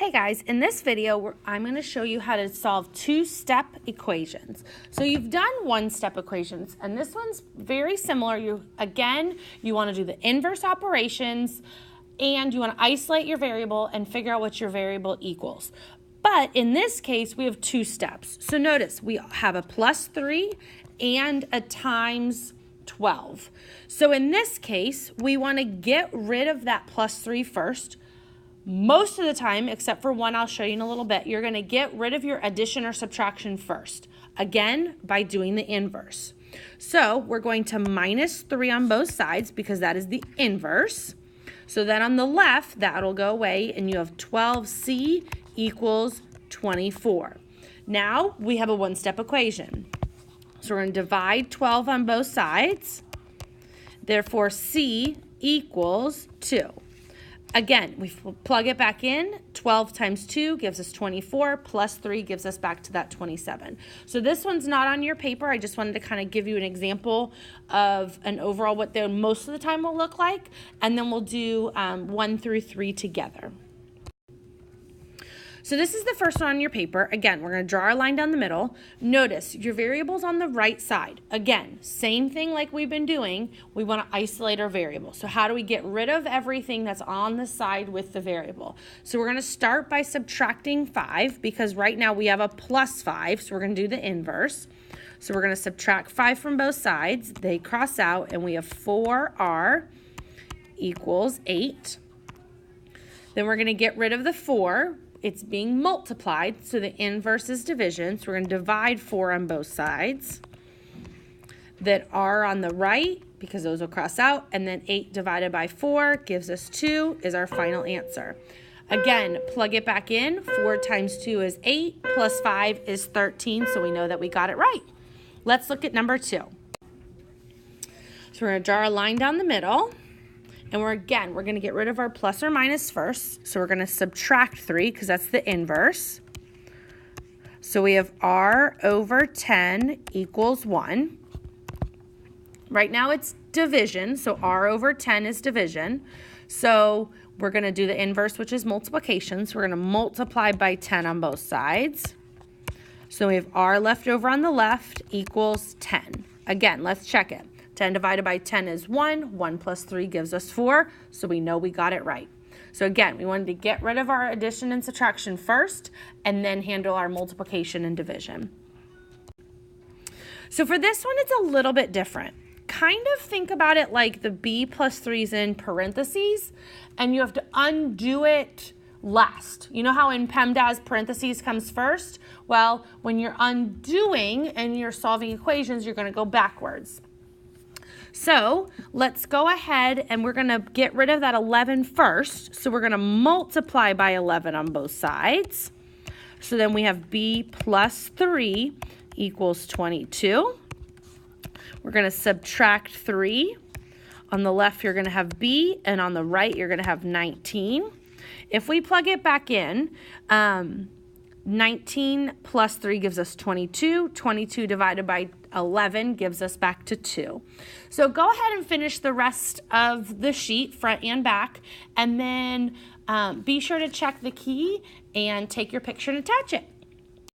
Hey guys, in this video, I'm going to show you how to solve two-step equations. So you've done one-step equations, and this one's very similar. You want to do the inverse operations, and you want to isolate your variable and figure out what your variable equals. But in this case, we have two steps. So notice, we have a plus 3 and a times 12. So in this case, we want to get rid of that plus 3 first. Most of the time, except for one I'll show you in a little bit, you're going to get rid of your addition or subtraction first. Again, by doing the inverse. So we're going to minus 3 on both sides because that is the inverse. So then on the left, that'll go away and you have 12c equals 24. Now we have a one-step equation. So we're going to divide 12 on both sides. Therefore, c equals 2. Again, we plug it back in. 12 times 2 gives us 24, plus 3 gives us back to that 27. So this one's not on your paper. I just wanted to kind of give you an example of an overall what they most of the time will look like, and then we'll do 1 through 3 together. So this is the first one on your paper. Again, we're going to draw our line down the middle. Notice your variable's on the right side. Again, same thing like we've been doing. We want to isolate our variable. So how do we get rid of everything that's on the side with the variable? So we're going to start by subtracting 5 because right now we have a plus 5. So we're going to do the inverse. So we're going to subtract 5 from both sides. They cross out and we have 4r equals 8. Then we're going to get rid of the 4. It's being multiplied, so the inverse is division. So we're going to divide 4 on both sides. Then r on the right, because those will cross out, and then 8 divided by 4 gives us 2 is our final answer. Again, plug it back in. 4 times 2 is 8, plus 5 is 13, so we know that we got it right. Let's look at number 2. So we're going to draw a line down the middle. And we're going to get rid of our plus or minus first. So we're going to subtract 3 because that's the inverse. So we have r over 10 equals 1. Right now it's division, so r over 10 is division. So we're going to do the inverse, which is multiplication. So we're going to multiply by 10 on both sides. So we have r left over on the left equals 10. Again, let's check it. 10 divided by 10 is 1. 1 plus 3 gives us 4, so we know we got it right. So again, we wanted to get rid of our addition and subtraction first, and then handle our multiplication and division. So for this one, it's a little bit different. Kind of think about it like the b plus 3 is in parentheses, and you have to undo it last. You know how in PEMDAS parentheses comes first? Well, when you're undoing and you're solving equations, you're going to go backwards. So let's go ahead and we're going to get rid of that 11 first. So we're going to multiply by 11 on both sides. So then we have b plus 3 equals 22. We're going to subtract 3. On the left, you're going to have b, and on the right, you're going to have 19. If we plug it back in, 19 plus 3 gives us 22. 22 divided by 11 gives us back to 2. So go ahead and finish the rest of the sheet, front and back, and then be sure to check the key and take your picture and attach it.